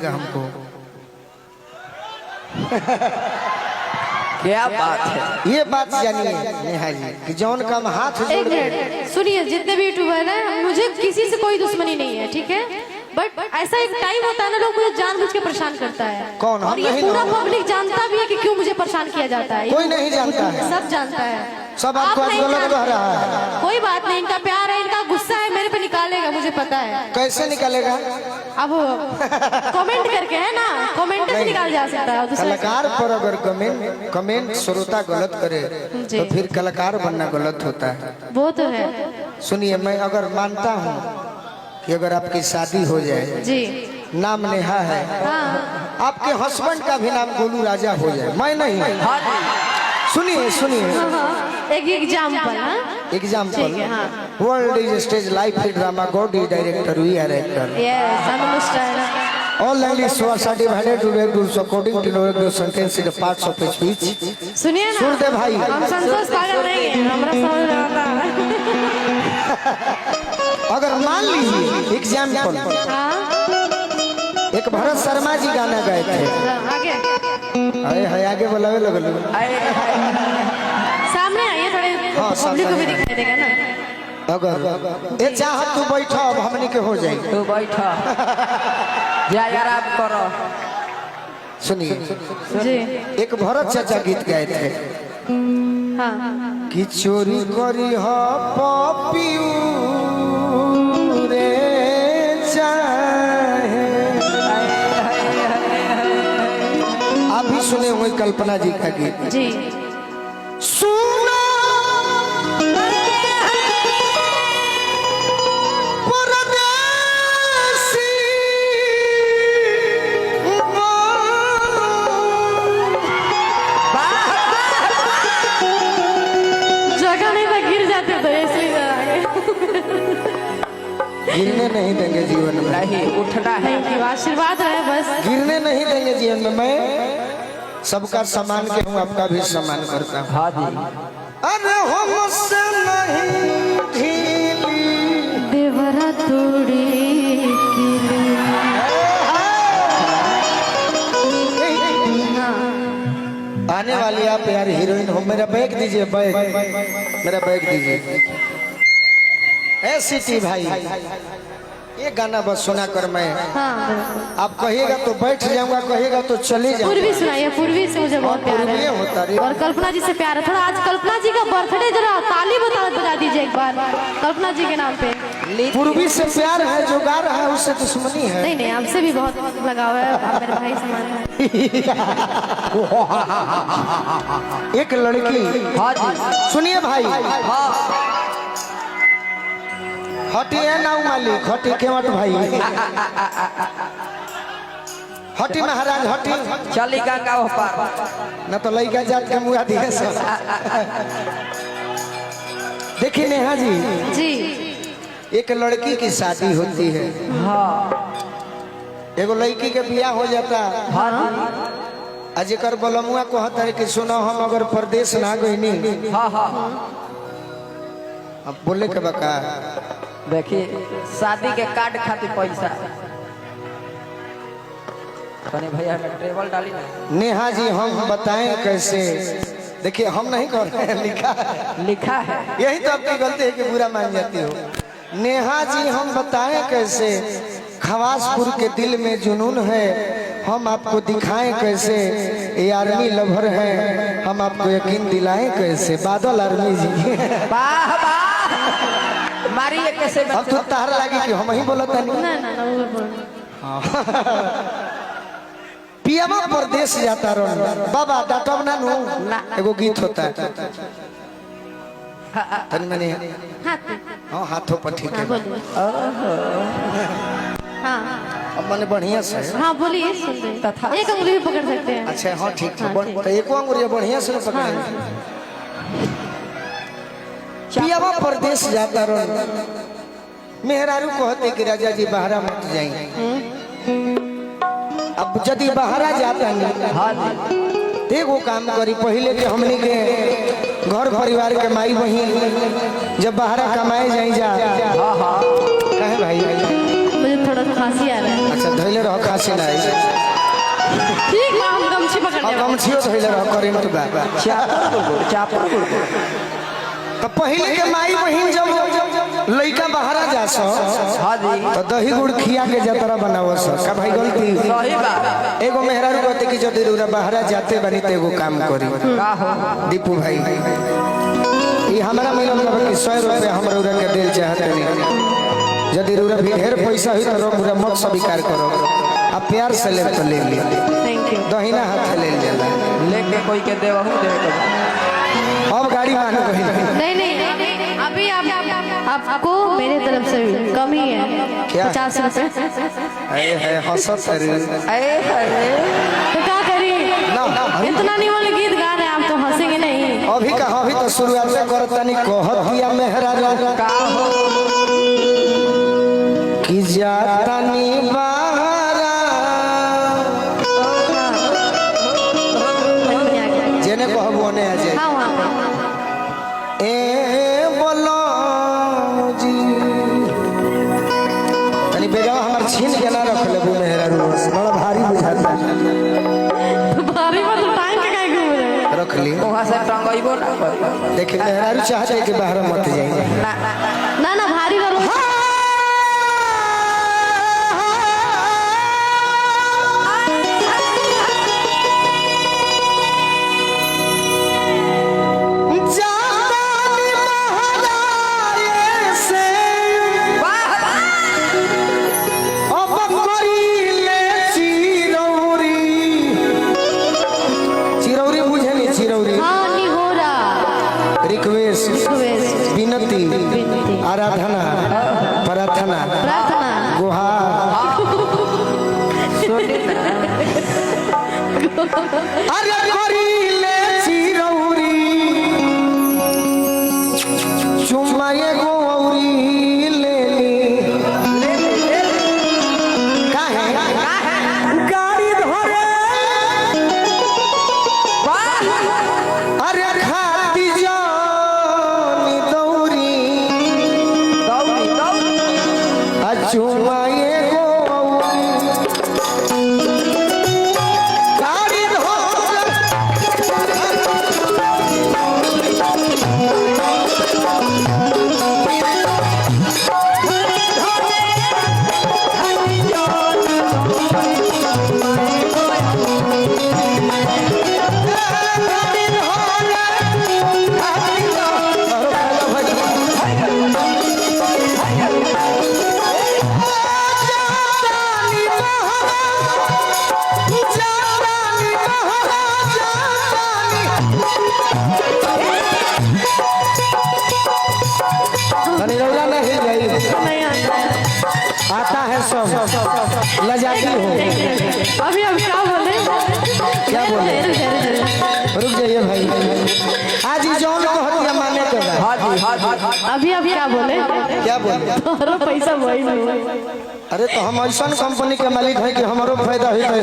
दीजिएगा हमको। क्या बात है, ये बात जानिए नेहा जी कि जौन काम हाथ एक मिनट सुनिए, जितने भी यूट्यूबर हैं मुझे किसी से कोई दुश्मनी नहीं है, ठीक है, बट ऐसा एक टाइम होता है ना, लोग मुझे जानबूझ के परेशान करता है। कौन? और ये पूरा पब्लिक जानता भी है कि क्यों मुझे परेशान किया जाता है। कोई नहीं जानता है, सब जानता है। सब आपको आज गलत कह रहा है। कोई बात नहीं, इनका प्यार है, इनका गुस्सा है, मेरे पे निकालेगा, मुझे पता है। कैसे निकालेगा? अब कमेंट करके है ना, कमेंट से निकाल जा सकता है। कलाकार पर अगर कमेंट श्रोता गलत करे तो फिर कलाकार बनना गलत होता है। वो तो है। सुनिए, मैं अगर मानता हूँ कि अगर आपकी शादी हो जाए जी, नाम नेहा है, हाँ। आपके हस्बैंड का भी नाम गोलू राजा हो जाए, मैं नहीं। सुनिए सुनिए, एक example, example, world is stage life drama, God is director, we are actor. All languages are divided to rules according to the sentence in the parts of speech. सुनिए ना, सुन दे भाई, हम संतोष पागल नहीं हैं, हमारा समझ में आता है। अगर मान लीजिए एग्जाम्पल, एक भरत शर्मा जी गाना गाए थे, आगे आगे बोलावे लगल, सामने आइए थोड़े, पब्लिक को भी दिखाई देगा ना। अगर ये चाह तू बैठा, अब हमनी के हो जाए, तू बैठा जा यार, आप करो। सुनिए जी, एक भरत चाचा गीत गाए थे, हाँ, कि चोरी करी हो पपियू रे चाहे। आप भी सुने हुए कल्पना जी का गीत जी, सुना गिरने नहीं देंगे जीवन में, नहीं उठना है, आशीर्वाद है बस, गिरने नहीं देंगे जीवन में। मैं सबका सम्मान के हूँ, आपका भी सम्मान करता हूँ। हाँ जी। अरे हमसे नहीं ढीली देवरा तोड़ी आने वाली आप यार हीरोइन हो। मेरा बैग दीजिए, बैग, मेरा बैग दीजिए। सिटी भाई, ये गाना बस सुना कर मैं, हाँ, आप कहिएगा तो बैठ जाऊंगा, कहिएगा तो चले जाऊंगा। पूर्वी सुनाइए, पूर्वी से मुझे बहुत प्यार है और कल्पना जी से प्यार है। थोड़ा आज कल्पना जी का बर्थडे, जरा ताली बजा दीजिए एक बार कल्पना जी के नाम पे। पूर्वी से प्यार है, जो गा रहा है उससे दुश्मनी है। नहीं नहीं, आपसे भी बहुत लगाव है, आप मेरे भाई समान है। एक लड़की, हाँ जी सुनिए भाई, हटी है ना मालिक, हटी केवट भाई, हटी महाराज, हटी चली गंगा ऊपर न तो लड़का जात के मुआ दिए। देखिए नेहा जी, जी, एक लड़की की शादी होती है, हाँ, एगो लड़की के बियाह हो जाता, हाँ, अजकर बलमुआ को हतर कि सुनो हम अगर परदेश ना गईनी, हाँ हाँ, अब बोले के बका, देखिए शादी के कार्ड खातिर पैसा कने भैया में ट्रेवल डाली ना। नेहा जी हम बताएं कैसे? देखिए हम नहीं कर रहे हैं, लिखा है, यही तो आपकी गलती है कि बुरा मान जाती हो। नेहा जी हम बताएं कैसे? खवासपुर के दिल में जुनून है, हम आपको दिखाएं कैसे? ये आर्मी लवर है, हम आपको यकीन दिलाएं कैसे? बादल आर्मी जी, वाह वाह, मारिए कैसे? अब तो तार लगी कि हम ही बोलता नहीं। ना ना ना, वो बोल पियामा परदेश जाता रहो बाबा डाटब ना नु, एगो गीत होता है तनी मनी, हाँ हाथों पर ठीक है, हाँ अब मैंने बढ़िया से, हाँ बोलिए, तथा एक अंगुली भी पकड़ सकते हैं। अच्छा हाँ ठीक है, तो एक अंगुली बढ़िया से पकड़े। पियामा परदेश जाता रहो, मेहरारू कहते कि राजा जी बाहरा मत जाइए। अब यदि बाहरा जाता नहीं, देखो काम करी पहले के हमने के घर परिवार के माई बहन जब बाहरा कमाए जाए जा, कहे भाई मुझे थोड़ा खांसी आ रहा है। अच्छा धैले रहो खांसी नहीं ठीक बा हम गमछी पकड़ अब लेब। गमछियो धैले रहो करेंट बा चापा तो पहले के माई बहिन जब लइका बाहर जा सो हाँ जी तो दही गुड़ खिया के जतरा बनावो सो का भाई गलती सही बात एगो मेहरारू कहते कि जब रउरा बाहर जाते बनी तो एगो काम करी का हो दीपू भाई ये हमारा मिलन रहा कि 100 रुपये हम रउरा के दिल चाहते नहीं यदि रउरा भी ढेर पैसा हुई तो रउरा मत स्वीकार करो अब प्यार से ले तो ले ली थैंक यू। दहिना हाथ ले जाला लेके कोई के देव हूँ देवे के अब गाड़ी मानो कहीं नहीं नहीं अभी आपको मेरे तरफ से कम ही है क्या? 50 रुपए। अरे है हंसत रे तो क्या करी इतना नहीं वाले गीत गा रहे हैं आप तो हंसेंगे नहीं। अभी तो शुरुआत से करतनी कहत दिया मेहरारू का हो कि जातनी बाहरा जेने कहबो ने आजे हाँ वहाँ पे ए बोलो जी तनी बेगाव हमार छीन के ना रख लेबू मेहरारू बड़ा भारी बुझाता भारी मतलब टाइम के काहे घूम रहे हैं? रख ली वहाँ से टंगइबो ना करी। देखे मेहरारू चाहते कि बाहर मत जाए ना ना भारी वाला हाँ नहीं हो रहा। रिक्वेस्ट विनती आराधना प्रार्थना प्रार्थना गुहार अरे करीले चिरौरी चुमाए गौरी ले ली काहे गाड़ी धरे अरे खाती जानी दौरी चुमाए गौरी गाड़ी नहीं आता है। आता है सब लजाती हो अभी अब क्या बोले क्या बोले? रुक जाइए भाई आज ही जौन कहतिया माने के बा हाँ जी हाँ जी अभी अब क्या बोले क्या बोले तोहरा पैसा वही नहीं। अरे तो हम ऐसा कंपनी के मालिक है कि हमारो फायदा हुई तो